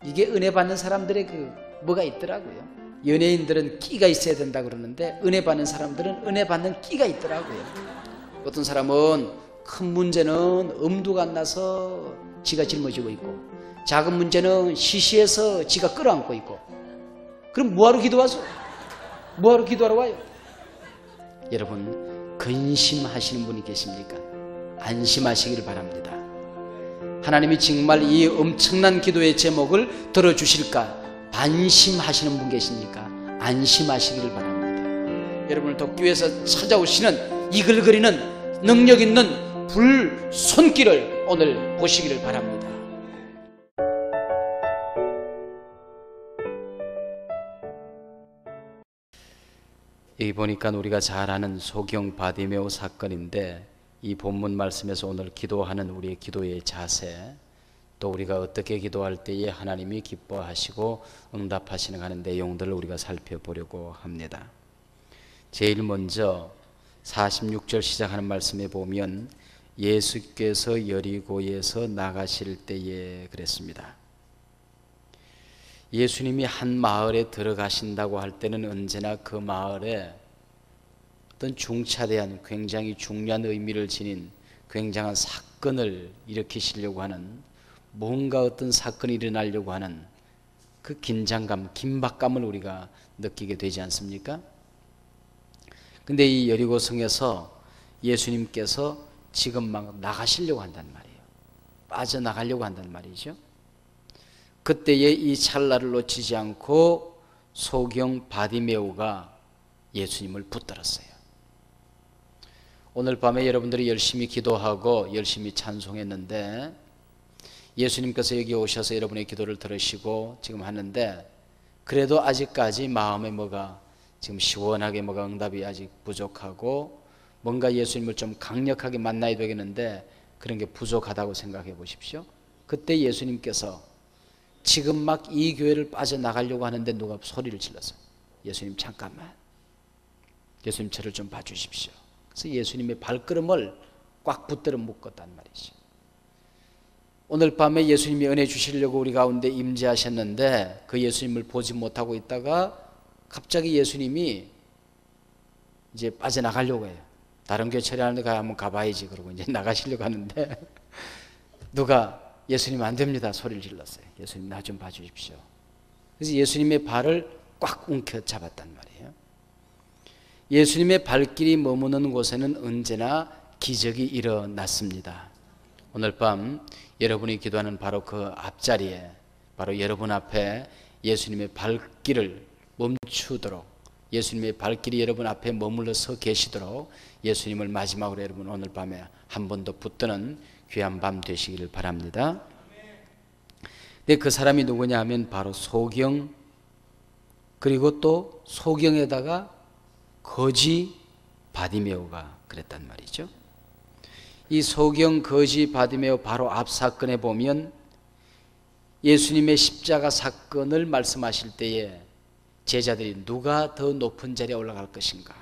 이게 은혜 받는 사람들의 그 뭐가 있더라고요. 연예인들은 끼가 있어야 된다 그러는데 은혜 받는 사람들은 은혜 받는 끼가 있더라고요. 어떤 사람은 큰 문제는 엄두가 안 나서 지가 짊어지고 있고, 작은 문제는 시시해서 지가 끌어안고 있고. 그럼 뭐하러 기도하소? 뭐하러 기도하러 와요? 여러분, 근심하시는 분이 계십니까? 안심하시길 바랍니다. 하나님이 정말 이 엄청난 기도의 제목을 들어주실까 반심하시는 분 계십니까? 안심하시기를 바랍니다. 여러분을 돕기 위해서 찾아오시는 이글거리는 능력 있는 불 손길을 오늘 보시기를 바랍니다. 여기 보니까 우리가 잘 아는 소경 바디메오 사건인데, 이 본문 말씀에서 오늘 기도하는 우리의 기도의 자세, 또 우리가 어떻게 기도할 때에 하나님이 기뻐하시고 응답하시는 하는 내용들을 우리가 살펴보려고 합니다. 제일 먼저 46절 시작하는 말씀에 보면 예수께서 여리고에서 나가실 때에 그랬습니다. 예수님이 한 마을에 들어가신다고 할 때는 언제나 그 마을에 어떤 중차대한 굉장히 중요한 의미를 지닌 굉장한 사건을 일으키시려고 하는, 뭔가 어떤 사건이 일어나려고 하는 그 긴장감, 긴박감을 우리가 느끼게 되지 않습니까? 근데 이 여리고성에서 예수님께서 지금 막 나가시려고 한단 말이에요. 빠져나가려고 한단 말이죠. 그때에 이 찰나를 놓치지 않고 소경 바디메오가 예수님을 붙들었어요. 오늘 밤에 여러분들이 열심히 기도하고 열심히 찬송했는데, 예수님께서 여기 오셔서 여러분의 기도를 들으시고 지금 하는데, 그래도 아직까지 마음에 뭐가 지금 시원하게 뭐가 응답이 아직 부족하고, 뭔가 예수님을 좀 강력하게 만나야 되겠는데 그런 게 부족하다고 생각해 보십시오. 그때 예수님께서 지금 막 이 교회를 빠져나가려고 하는데 누가 소리를 질렀어요. 예수님 잠깐만, 예수님 저를 좀 봐주십시오. 그래서 예수님의 발걸음을 꽉 붙들어 묶었단 말이죠. 오늘 밤에 예수님이 은혜 주시려고 우리 가운데 임재하셨는데, 그 예수님을 보지 못하고 있다가 갑자기 예수님이 이제 빠져나가려고 해요. 다른 교회 처리하는 데 한번 가봐야지 그러고 이제 나가시려고 하는데 누가 예수님 안 됩니다 소리를 질렀어요. 예수님 나 좀 봐주십시오. 그래서 예수님의 발을 꽉 움켜 잡았단 말이에요. 예수님의 발길이 머무는 곳에는 언제나 기적이 일어났습니다. 오늘 밤 여러분이 기도하는 바로 그 앞자리에, 바로 여러분 앞에 예수님의 발길을 멈추도록, 예수님의 발길이 여러분 앞에 머물러 서 계시도록 예수님을 마지막으로 여러분 오늘 밤에 한 번 더 붙드는 귀한 밤 되시기를 바랍니다. 근데 그 사람이 누구냐 하면 바로 소경, 그리고 또 소경에다가 거지 바디메오가 그랬단 말이죠. 이 소경, 거지 바디메오 바로 앞 사건에 보면 예수님의 십자가 사건을 말씀하실 때에 제자들이 누가 더 높은 자리에 올라갈 것인가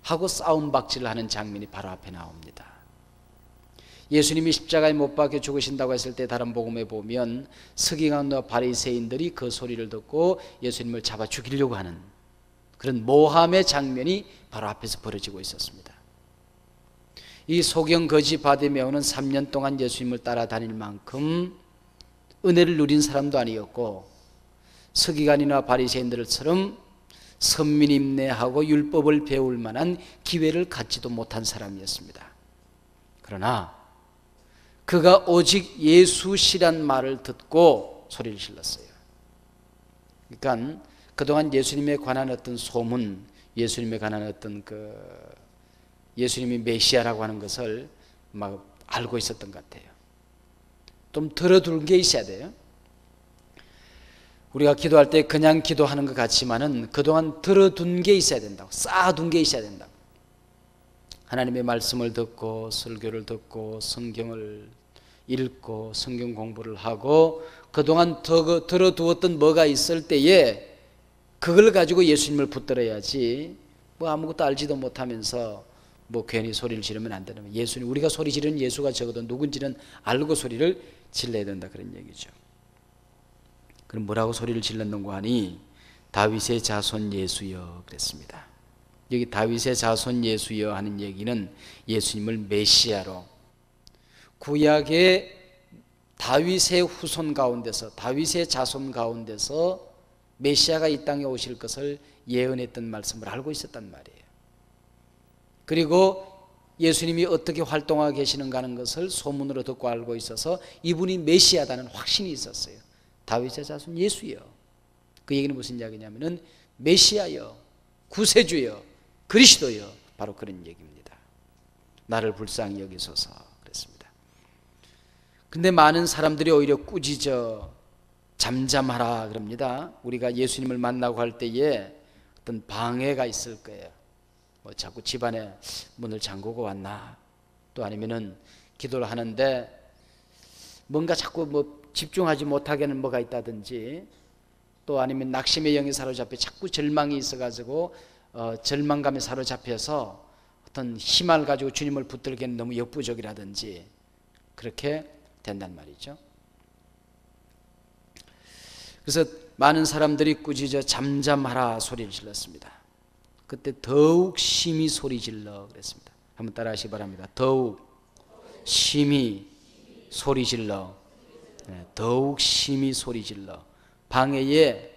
하고 싸움박질을 하는 장면이 바로 앞에 나옵니다. 예수님이 십자가에 못 박혀 죽으신다고 했을 때 다른 복음에 보면 서기관과 바리새인들이 그 소리를 듣고 예수님을 잡아 죽이려고 하는 그런 모함의 장면이 바로 앞에서 벌어지고 있었습니다. 이 소경 거지 바디메오는 3년 동안 예수님을 따라다닐 만큼 은혜를 누린 사람도 아니었고, 서기관이나 바리새인들처럼 선민임내하고 율법을 배울 만한 기회를 갖지도 못한 사람이었습니다. 그러나 그가 오직 예수시란 말을 듣고 소리를 질렀어요. 그러니까 그동안 예수님에 관한 어떤 소문, 예수님에 관한 어떤 예수님이 메시아라고 하는 것을 막 알고 있었던 것 같아요. 좀 들어둔 게 있어야 돼요. 우리가 기도할 때 그냥 기도하는 것 같지만은 그동안 들어둔 게 있어야 된다고, 쌓아둔 게 있어야 된다고. 하나님의 말씀을 듣고 설교를 듣고 성경을 읽고 성경 공부를 하고 그동안 들어두었던 뭐가 있을 때에 그걸 가지고 예수님을 붙들어야지, 뭐 아무것도 알지도 못하면서 뭐 괜히 소리를 지르면 안 되는, 예수님, 우리가 소리 지르는 예수가 적어도 누군지는 알고 소리를 질러야 된다 그런 얘기죠. 그럼 뭐라고 소리를 질렀는고 하니 다윗의 자손 예수여 그랬습니다. 여기 다윗의 자손 예수여 하는 얘기는 예수님을 메시아로, 구약의 다윗의 후손 가운데서, 다윗의 자손 가운데서 메시아가 이 땅에 오실 것을 예언했던 말씀을 알고 있었단 말이에요. 그리고 예수님이 어떻게 활동하고 계시는가 하는 것을 소문으로 듣고 알고 있어서 이분이 메시아다는 확신이 있었어요. 다윗의 자손 예수여. 그 얘기는 무슨 이야기냐면은 메시아여, 구세주여, 그리스도여, 바로 그런 얘기입니다. 나를 불쌍히 여기소서 그랬습니다. 근데 많은 사람들이 오히려 꾸짖어 잠잠하라 그럽니다. 우리가 예수님을 만나고 할 때에 어떤 방해가 있을 거예요. 뭐 자꾸 집안에 문을 잠그고 왔나, 또 아니면은 기도를 하는데 뭔가 자꾸 뭐 집중하지 못하게 하는 뭐가 있다든지, 또 아니면 낙심의 영에 사로잡혀 자꾸 절망이 있어가지고 절망감에 사로잡혀서 어떤 힘을 가지고 주님을 붙들기에는 너무 역부족이라든지 그렇게 된단 말이죠. 그래서 많은 사람들이 꾸짖어 잠잠하라 소리를 질렀습니다. 그때 더욱 심히 소리 질러 그랬습니다. 한번 따라 하시기 바랍니다. 더욱 심히 소리 질러. 더욱 심히 소리 질러. 방해에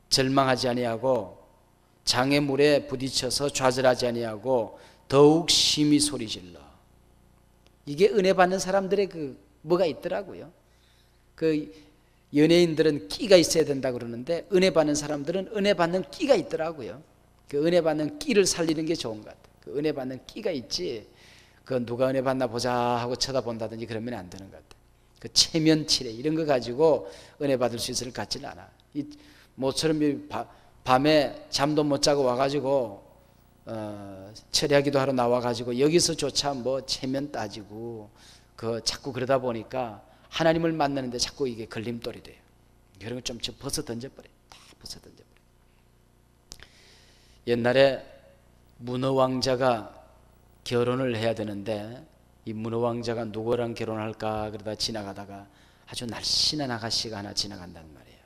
절망하지 아니하고 장애물에 부딪혀서 좌절하지 아니하고 더욱 심히 소리 질러. 이게 은혜 받는 사람들의 그 뭐가 있더라고요. 그 연예인들은 끼가 있어야 된다 그러는데 은혜 받는 사람들은 은혜 받는 끼가 있더라고요. 그 은혜 받는 끼를 살리는 게 좋은 것 같아요. 그 은혜 받는 끼가 있지, 그 누가 은혜 받나 보자 하고 쳐다본다든지 그러면 안 되는 것 같아요. 그 체면치레 이런 거 가지고 은혜 받을 수 있을 것 같지는 않아. 모처럼 밤에 잠도 못 자고 와가지고 철야기도 하러 나와가지고 여기서조차 뭐 체면 따지고 그 자꾸 그러다 보니까 하나님을 만나는데 자꾸 이게 걸림돌이 돼요. 그런 거 좀 벗어 던져버려요. 다 벗어 던져버려요. 옛날에 문어왕자가 결혼을 해야 되는데 이 문어왕자가 누구랑 결혼할까 그러다 지나가다가 아주 날씬한 아가씨가 하나 지나간단 말이에요.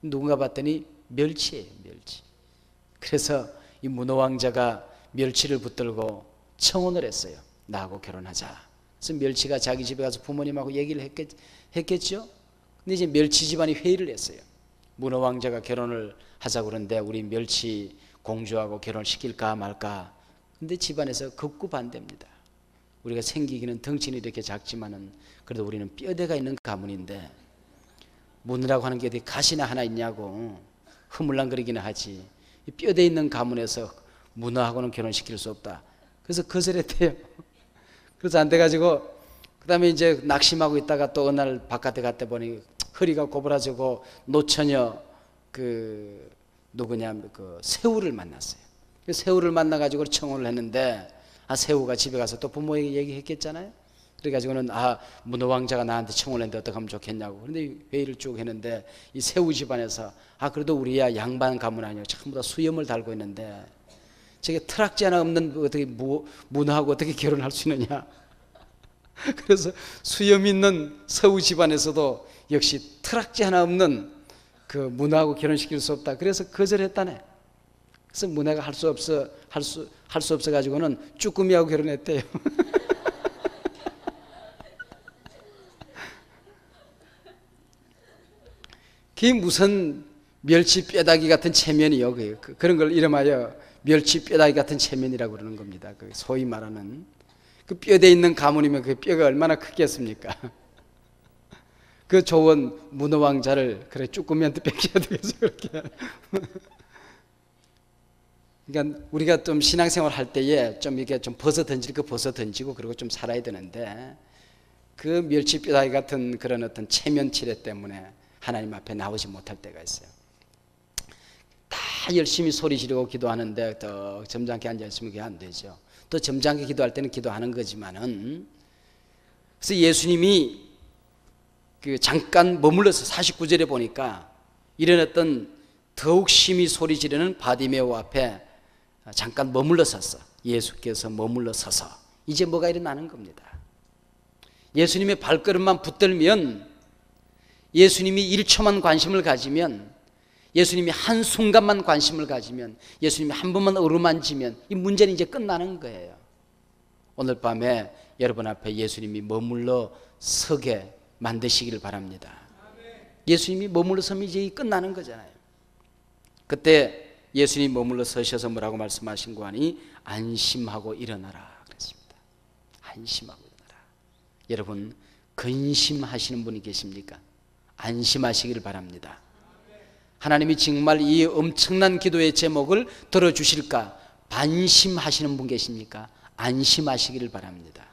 누군가 봤더니 멸치예요, 멸치. 그래서 이 문어왕자가 멸치를 붙들고 청혼을 했어요. 나하고 결혼하자. 그래서 멸치가 자기 집에 가서 부모님하고 얘기를 했겠죠. 근데 이제 멸치 집안이 회의를 했어요. 문어왕자가 결혼을 하자고 그러는데 우리 멸치 공주하고 결혼시킬까 말까. 근데 집안에서 극구 반대입니다. 우리가 생기기는 덩치는 이렇게 작지만은 그래도 우리는 뼈대가 있는 가문인데 문이라고 하는 게 어디 가시나 하나 있냐고 흐물랑거리기는 하지, 뼈대 있는 가문에서 문어하고는 결혼시킬 수 없다. 그래서 거절했대요. 그래서 안 돼가지고 그 다음에 이제 낙심하고 있다가 또 어느 날 바깥에 갔다 보니 허리가 고부라지고 노처녀 그 누구냐 그 새우를 만났어요. 그 새우를 만나가지고 청혼을 했는데 새우가 집에 가서 또 부모에게 얘기했겠잖아요. 그래가지고는 문어왕자가 나한테 청혼을 했는데 어떻게 하면 좋겠냐고. 그런데 회의를 쭉 했는데 이 새우 집안에서 그래도 우리야 양반 가문 아니고 전부 다 수염을 달고 있는데 저게 트락지 하나 없는 어떻게 문어하고 어떻게 결혼할 수 있느냐. 그래서 수염 있는 새우 집안에서도 역시 트락지 하나 없는 그 문어하고 결혼시킬 수 없다. 그래서 거절했다네. 그래서 문어가 할 수 없어 가지고는 쭈꾸미하고 결혼했대요. 그게 무슨 멸치 뼈다귀 같은 체면이요. 그런 걸 이름하여 멸치 뼈다귀 같은 체면이라고 그러는 겁니다. 그 소위 말하는 그 뼈대 있는 가문이면 그 뼈가 얼마나 크겠습니까? 그 좋은 문어왕자를 그래 쭈꾸미한테 뺏겨야 되겠어 그렇게. 그러니까 우리가 좀 신앙생활 할 때에 좀 이게 좀 벗어 던질 거 벗어 던지고 그리고 좀 살아야 되는데 그 멸치 뼈다귀 같은 그런 어떤 체면치레 때문에 하나님 앞에 나오지 못할 때가 있어요. 다 열심히 소리 지르고 기도하는데 더 점잖게 앉아있으면 그게 안 되죠. 또 점잖게 기도할 때는 기도하는 거지만은, 그래서 예수님이 그 잠깐 머물러서 49절에 보니까 이런 어떤 더욱 심히 소리 지르는 바디메오 앞에 잠깐 머물러 섰어. 예수께서 머물러 서서 이제 뭐가 일어나는 겁니다. 예수님의 발걸음만 붙들면 예수님이 1초만 관심을 가지면, 예수님이 한순간만 관심을 가지면, 예수님이 한 번만 어루만지면 이 문제는 이제 끝나는 거예요. 오늘 밤에 여러분 앞에 예수님이 머물러 서게 만드시기를 바랍니다. 예수님이 머물러 서면 이제 끝나는 거잖아요. 그때 예수님이 머물러 서셔서 뭐라고 말씀하신 거 아니? 안심하고 일어나라 그랬습니다. 안심하고 일어나라. 여러분 근심하시는 분이 계십니까? 안심하시기를 바랍니다. 하나님이 정말 이 엄청난 기도의 제목을 들어주실까 반심하시는 분 계십니까? 안심하시기를 바랍니다.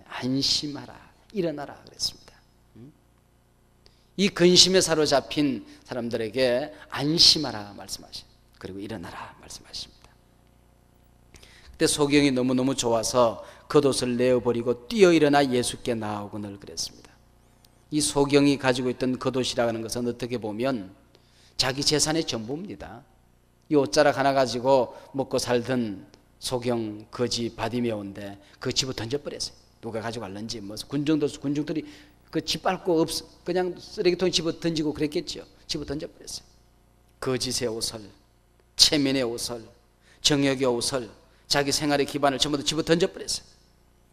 안심하라, 일어나라 그랬습니다. 이 근심에 사로잡힌 사람들에게 안심하라 말씀하십니다. 그리고 일어나라 말씀하십니다. 그때 소경이 너무너무 좋아서 겉옷을 내어버리고 뛰어 일어나 예수께 나아오거늘 그랬습니다. 이 소경이 가지고 있던 겉옷이라는 것은 어떻게 보면 자기 재산의 전부입니다. 이 옷자락 하나 가지고 먹고 살던 소경 거지 바디메오인데 그 집을 던져버렸어요. 누가 가지고 갈는지, 뭐 군중들이 그 집 밟고 그냥 쓰레기통 집어 던지고 그랬겠죠. 집어 던져버렸어요. 거짓의 옷을, 체면의 옷을, 정욕의 옷을, 자기 생활의 기반을 전부 다 집어 던져버렸어요.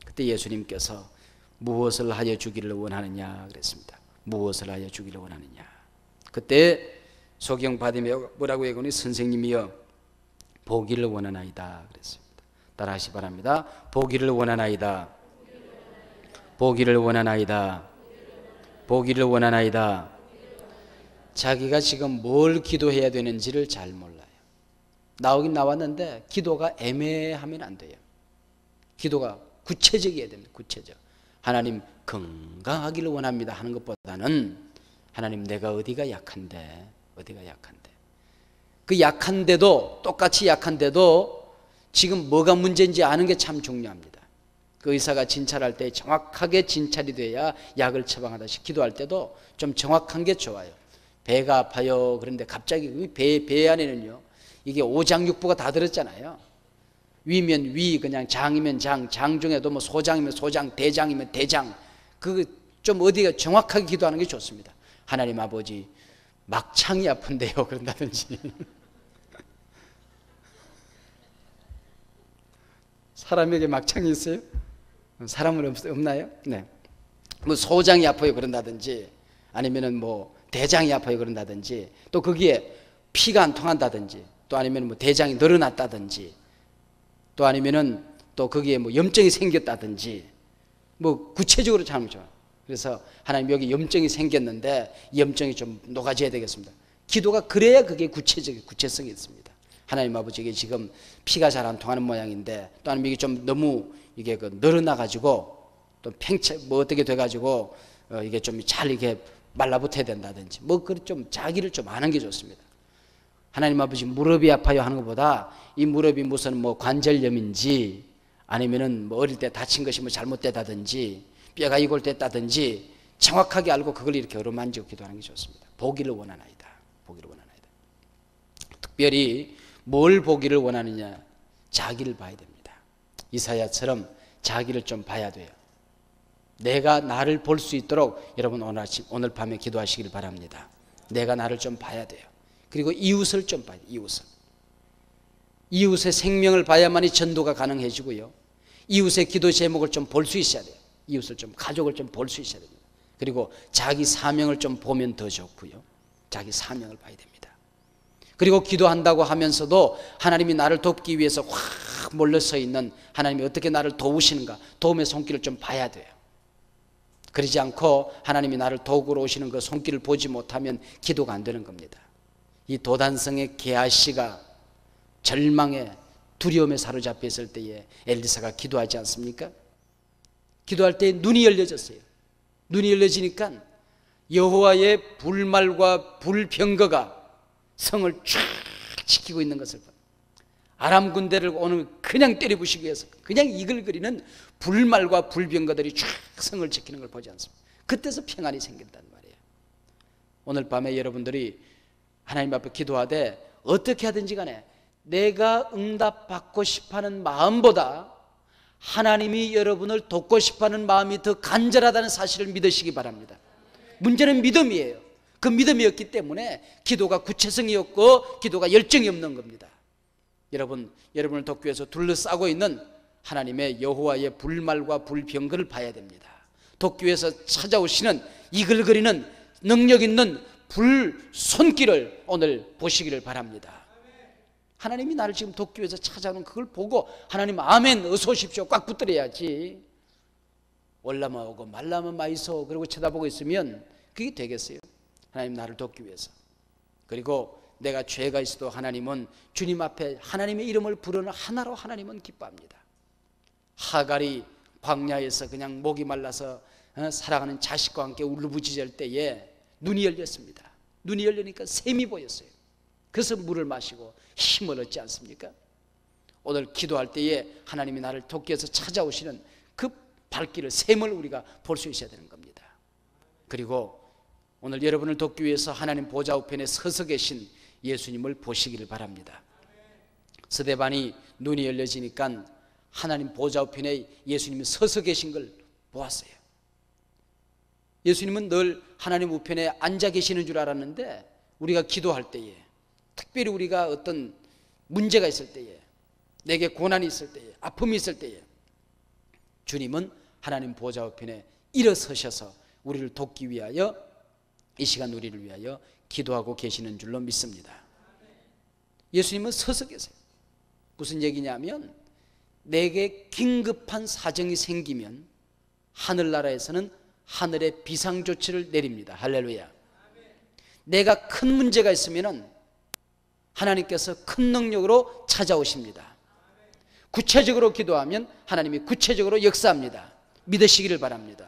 그때 예수님께서 무엇을 하여 주기를 원하느냐 그랬습니다. 무엇을 하여 주기를 원하느냐. 그때 소경 바디메오가 뭐라고 얘기하니? 선생님이여 보기를 원하나이다 그랬습니다. 따라하시 바랍니다. 보기를 원하나이다. 보기를 원하나이다. 보기를 원하나이다. 자기가 지금 뭘 기도해야 되는지를 잘 몰라요. 나오긴 나왔는데 기도가 애매하면 안 돼요. 기도가 구체적이어야 됩니다. 구체적. 하나님 건강하기를 원합니다 하는 것보다는 하나님 내가 어디가 약한데, 어디가 약한데, 그 약한데도, 똑같이 약한데도 지금 뭐가 문제인지 아는 게 참 중요합니다. 그 의사가 진찰할 때 정확하게 진찰이 돼야 약을 처방하듯이 기도할 때도 좀 정확한 게 좋아요. 배가 아파요. 그런데 갑자기 배 안에는요, 이게 오장육부가 다 들었잖아요. 위면 위, 그냥 장이면 장, 장 중에도 뭐 소장이면 소장, 대장이면 대장. 그 좀 어디가 정확하게 기도하는 게 좋습니다. 하나님 아버지 막창이 아픈데요 그런다든지 사람에게 막창이 있어요? 사람은 없나요? 네. 뭐 소장이 아파요 그런다든지, 아니면은 뭐 대장이 아파요 그런다든지, 또 거기에 피가 안 통한다든지, 또 아니면 뭐 대장이 늘어났다든지, 또 아니면은 또 거기에 뭐 염증이 생겼다든지, 뭐 구체적으로 참 좋아요. 그래서 하나님 여기 염증이 생겼는데 염증이 좀 녹아져야 되겠습니다. 기도가 그래야 그게 구체성이 있습니다. 하나님 아버지에게 지금 피가 잘 안 통하는 모양인데, 또 아니면 이게 좀 너무 이게 늘어나 가지고 또 뭐 어떻게 돼 가지고 이게 좀 잘 이게 말라붙어야 된다든지, 뭐 그 좀 자기를 좀 아는 게 좋습니다. 하나님 아버지 무릎이 아파요 하는 것보다 이 무릎이 무슨 뭐 관절염인지, 아니면은 뭐 어릴 때 다친 것이 뭐 잘못되다든지, 뼈가 이골됐다든지 정확하게 알고 그걸 이렇게 어루만지고 기도하는 게 좋습니다. 보기를 원하나이다. 보기를 원하나이다. 특별히 뭘 보기를 원하느냐? 자기를 봐야 됩니다. 이사야처럼 자기를 좀 봐야 돼요. 내가 나를 볼 수 있도록 여러분 오늘 밤에 기도하시길 바랍니다. 내가 나를 좀 봐야 돼요. 그리고 이웃을 좀 봐야 돼요. 이웃의 생명을 봐야만이 전도가 가능해지고요. 이웃의 기도 제목을 좀 볼 수 있어야 돼요. 이웃을 좀, 가족을 좀 볼 수 있어야 됩니다. 그리고 자기 사명을 좀 보면 더 좋고요. 자기 사명을 봐야 됩니다. 그리고 기도한다고 하면서도 하나님이 나를 돕기 위해서 확 몰려서 있는 하나님이 어떻게 나를 도우시는가, 도움의 손길을 좀 봐야 돼요. 그러지 않고 하나님이 나를 도우러 오시는 그 손길을 보지 못하면 기도가 안 되는 겁니다. 이 도단성의 게하시가 절망에, 두려움에 사로잡혀 있을 때에 엘리사가 기도하지 않습니까? 기도할 때 눈이 열려졌어요. 눈이 열려지니까 여호와의 불말과 불병거가 성을 쫙 지키고 있는 것을 봐. 아람 군대를 오늘 그냥 때려부시기 위해서 그냥 이글거리는 불말과 불병거들이 쫙 성을 지키는 걸 보지 않습니까? 그때서 평안이 생긴단 말이에요. 오늘 밤에 여러분들이 하나님 앞에 기도하되 어떻게 하든지 간에 내가 응답받고 싶어하는 마음보다 하나님이 여러분을 돕고 싶어하는 마음이 더 간절하다는 사실을 믿으시기 바랍니다. 문제는 믿음이에요. 그 믿음이었기 때문에 기도가 구체성이 없고 기도가 열정이 없는 겁니다. 여러분을 도쿄에서 둘러싸고 있는 하나님의 여호와의 불말과 불병거를 봐야 됩니다. 도쿄에서 찾아오시는 이글거리는 능력 있는 불 손길을 오늘 보시기를 바랍니다. 하나님이 나를 지금 도쿄에서 찾아오는 그걸 보고 하나님 아멘 어서 오십시오 꽉 붙들어야지. 올라만 오고 말라만 마이소 그러고 쳐다보고 있으면 그게 되겠어요? 하나님 나를 돕기 위해서. 그리고 내가 죄가 있어도 하나님은 주님 앞에 하나님의 이름을 부르는 하나로 하나님은 기뻐합니다. 하갈이 광야에서 그냥 목이 말라서 사랑하는 자식과 함께 울부짖을 때에 눈이 열렸습니다. 눈이 열리니까 샘이 보였어요. 그래서 물을 마시고 힘을 얻지 않습니까? 오늘 기도할 때에 하나님이 나를 돕기 위해서 찾아오시는 그 발길을 샘을 우리가 볼 수 있어야 되는 겁니다. 그리고 오늘 여러분을 돕기 위해서 하나님 보좌 우편에 서서 계신 예수님을 보시기를 바랍니다. 스데반이 눈이 열려지니까 하나님 보좌 우편에 예수님이 서서 계신 걸 보았어요. 예수님은 늘 하나님 우편에 앉아 계시는 줄 알았는데 우리가 기도할 때에 특별히 우리가 어떤 문제가 있을 때에 내게 고난이 있을 때에 아픔이 있을 때에 주님은 하나님 보좌 우편에 일어서셔서 우리를 돕기 위하여 이 시간 우리를 위하여 기도하고 계시는 줄로 믿습니다. 예수님은 서서 계세요. 무슨 얘기냐면 내게 긴급한 사정이 생기면 하늘나라에서는 하늘의 비상조치를 내립니다. 할렐루야. 내가 큰 문제가 있으면 하나님께서 큰 능력으로 찾아오십니다. 구체적으로 기도하면 하나님이 구체적으로 역사합니다. 믿으시기를 바랍니다.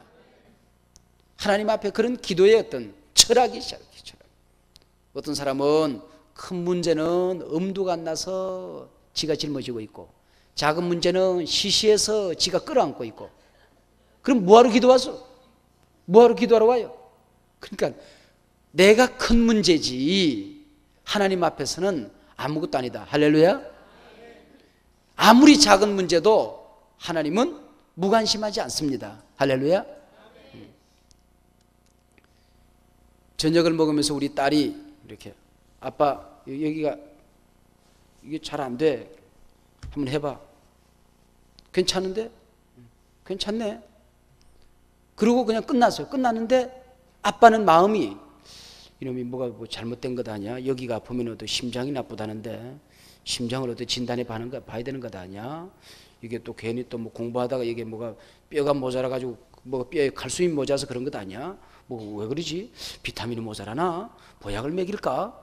하나님 앞에 그런 기도의 어떤 철학이 시작해요. 어떤 사람은 큰 문제는 엄두가 안 나서 지가 짊어지고 있고 작은 문제는 시시해서 지가 끌어안고 있고 그럼 뭐하러 기도하소? 뭐하러 기도하러 와요? 그러니까 내가 큰 문제지 하나님 앞에서는 아무것도 아니다. 할렐루야. 아무리 작은 문제도 하나님은 무관심하지 않습니다. 할렐루야. 저녁을 먹으면서 우리 딸이 이렇게 아빠 여기가 이게 잘 안 돼. 한번 해봐. 괜찮은데? 괜찮네. 그러고 그냥 끝났어요. 끝났는데 아빠는 마음이 이놈이 뭐가 뭐 잘못된 것 아니야? 여기가 아프면 어떤 심장이 나쁘다는데 심장을 어떤 진단해 봐야 되는 것 아니야? 이게 또 괜히 또 뭐 공부하다가 이게 뭐가 뼈가 모자라 가지고 뭐 뼈에 칼슘이 모자라서 그런 것 아니야? 뭐 왜 그러지? 비타민이 모자라나? 보약을 먹일까?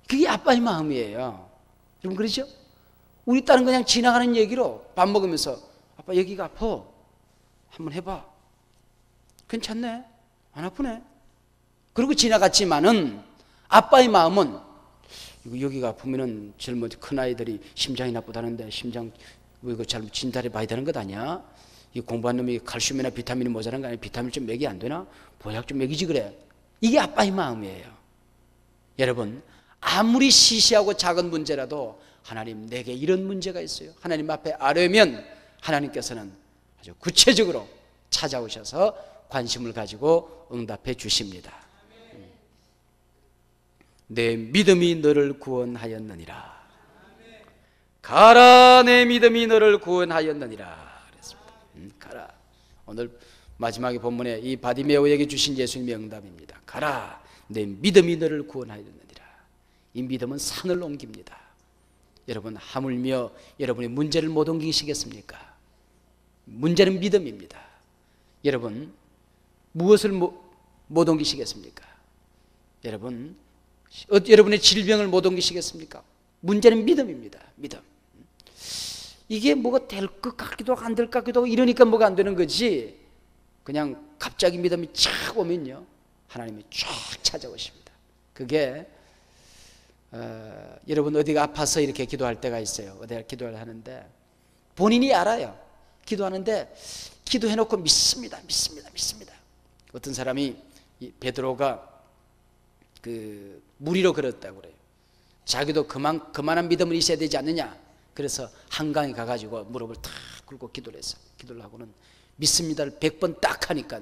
그게 아빠의 마음이에요. 여러분 그러죠? 우리 딸은 그냥 지나가는 얘기로 밥 먹으면서 아빠 여기가 아파. 한번 해봐. 괜찮네. 안 아프네. 그리고 지나갔지만은 아빠의 마음은 여기가 아프면은 젊은 큰 아이들이 심장이 나쁘다는데 심장 이거 잘 진단해 봐야 되는 것 아니야? 이 공부한 놈이 칼슘이나 비타민이 모자란 거 아니야? 비타민 좀 먹이 안 되나? 보약 좀 먹이지 그래. 이게 아빠의 마음이에요. 여러분 아무리 시시하고 작은 문제라도 하나님 내게 이런 문제가 있어요. 하나님 앞에 아뢰면 하나님께서는 아주 구체적으로 찾아오셔서 관심을 가지고 응답해 주십니다. 내 믿음이 너를 구원하였느니라. 가라 내 믿음이 너를 구원하였느니라 그랬습니다. 가라. 오늘 마지막에 본문에 이 바디메오에게 주신 예수님의 응답입니다. 가라 내 믿음이 너를 구원하였느니라. 이 믿음은 산을 옮깁니다. 여러분 하물며 여러분의 문제를 못 옮기시겠습니까? 문제는 믿음입니다. 여러분 무엇을 못 옮기시겠습니까? 여러분 여러분의 질병을 못 옮기시겠습니까? 문제는 믿음입니다. 믿음. 이게 뭐가 될 것 같기도 하고 안 될 것 같기도 하고 이러니까 뭐가 안 되는 거지. 그냥 갑자기 믿음이 쫙 오면요 하나님이 쫙 찾아오십니다. 그게 여러분 어디가 아파서 이렇게 기도할 때가 있어요. 어디가 기도를 하는데 본인이 알아요. 기도하는데 기도해놓고 믿습니다. 어떤 사람이 베드로가 그 무리로 걸었다고 그래요. 자기도 그만한 믿음은 있어야 되지 않느냐. 그래서 한강에 가가지고 무릎을 탁 꿇고 기도를 했어요. 기도를 하고는 믿습니다를 100번 딱 하니까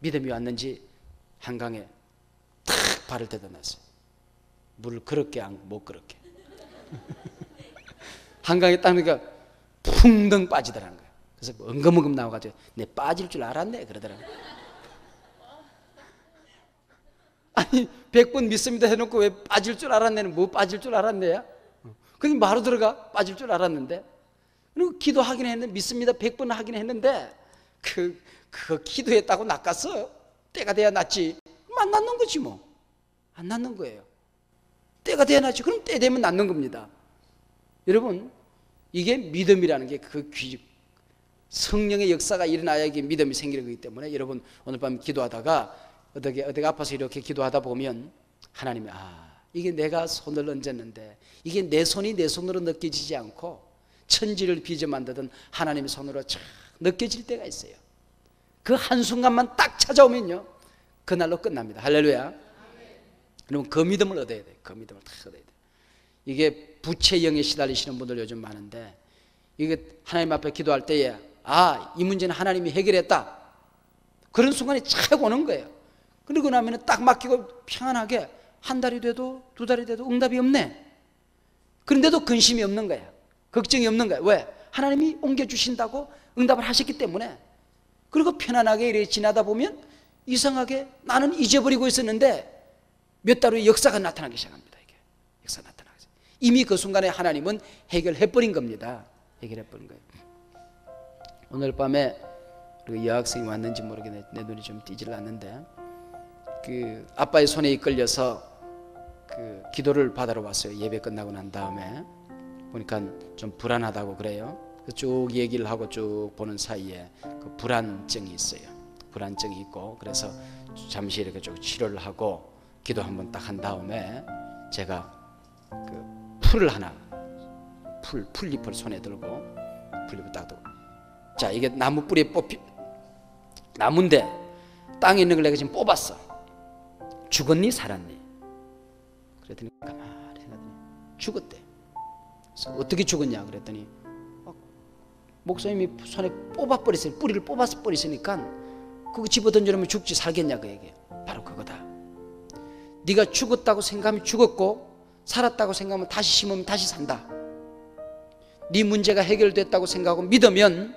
믿음이 왔는지 한강에 탁 발을 대다 놨어요. 물을 그렇게 못 그렇게 한강에 딱 그러니까 풍덩 빠지더라는 거예요. 그래서 엉금엉금 나와가지고 내 빠질 줄 알았네 그러더라고요. 아니 100번 믿습니다 해놓고 왜 빠질 줄 알았네는 뭐 빠질 줄 알았네야? 그냥 바로 들어가 빠질 줄 알았는데. 그리고 기도하긴 했는데 믿습니다 100번 하긴 했는데 그거 기도했다고 낚았어? 때가 돼야 낫지. 그럼 안 낫는 거지 뭐. 안 낫는 거예요. 때가 돼야 낫지. 그럼 때 되면 낫는 겁니다. 여러분 이게 믿음이라는 게 그 성령의 역사가 일어나야 이게 믿음이 생기는 거기 때문에 여러분 오늘 밤 기도하다가 어디가 아파서 이렇게 기도하다 보면 하나님이 이게 내가 손을 얹었는데 이게 내 손이 내 손으로 느껴지지 않고 천지를 빚어 만드던 하나님의 손으로 쫙 느껴질 때가 있어요. 그 한순간만 딱 찾아오면요 그날로 끝납니다. 할렐루야. 그러면 그 믿음을 얻어야 돼요. 그 믿음을 다 얻어야 돼요. 이게 부채 영에 시달리시는 분들 요즘 많은데 이게 하나님 앞에 기도할 때에 이 문제는 하나님이 해결했다 그런 순간이 착 오는 거예요. 그러고 나면 딱 맡기고 평안하게 한 달이 돼도 두 달이 돼도 응답이 없네. 그런데도 근심이 없는 거야. 걱정이 없는 거야. 왜? 하나님이 옮겨주신다고 응답을 하셨기 때문에. 그리고 편안하게 이렇게 지나다 보면 이상하게 나는 잊어버리고 있었는데 몇 달 후에 역사가 나타나기 시작합니다. 이게 역사가 나타나기 시작. 이미 그 순간에 하나님은 해결해버린 겁니다. 해결해버린 거예요. 오늘 밤에 그 여학생이 왔는지 모르겠네. 내 눈이 좀 띄질 않는데 그 아빠의 손에 이끌려서 그 기도를 받으러 왔어요. 예배 끝나고 난 다음에 보니까 좀 불안하다고 그래요. 쭉 얘기를 하고 쭉 보는 사이에 그 불안증이 있어요. 불안증이 있고 그래서 잠시 이렇게 쭉 치료를 하고 기도 한번 딱 한 다음에 제가 그 풀을 하나 풀잎을 손에 들고 풀잎을 딱 들고 자 이게 나무 뿌리에 나무인데 땅에 있는 걸 내가 지금 뽑았어. 죽었니 살았니? 그랬더니 가만히 생각하더니 죽었대. 그래서 어떻게 죽었냐 그랬더니 목사님이 손에 뽑아버렸어요. 뿌리를 뽑아버렸으니까 그거 집어던져놓으면 죽지 살겠냐 그 얘기예요. 바로 그거다. 네가 죽었다고 생각하면 죽었고 살았다고 생각하면 다시 심으면 다시 산다. 네 문제가 해결됐다고 생각하고 믿으면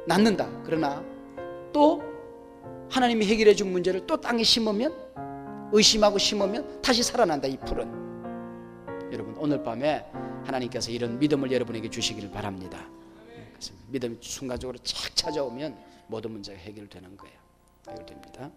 낫는다. 그러나 또 하나님이 해결해 준 문제를 또 땅에 심으면 의심하고 심으면 다시 살아난다. 이 풀은. 여러분 오늘 밤에 하나님께서 이런 믿음을 여러분에게 주시기를 바랍니다. 믿음이 순간적으로 착 찾아오면 모든 문제가 해결되는 거예요. 해결됩니다.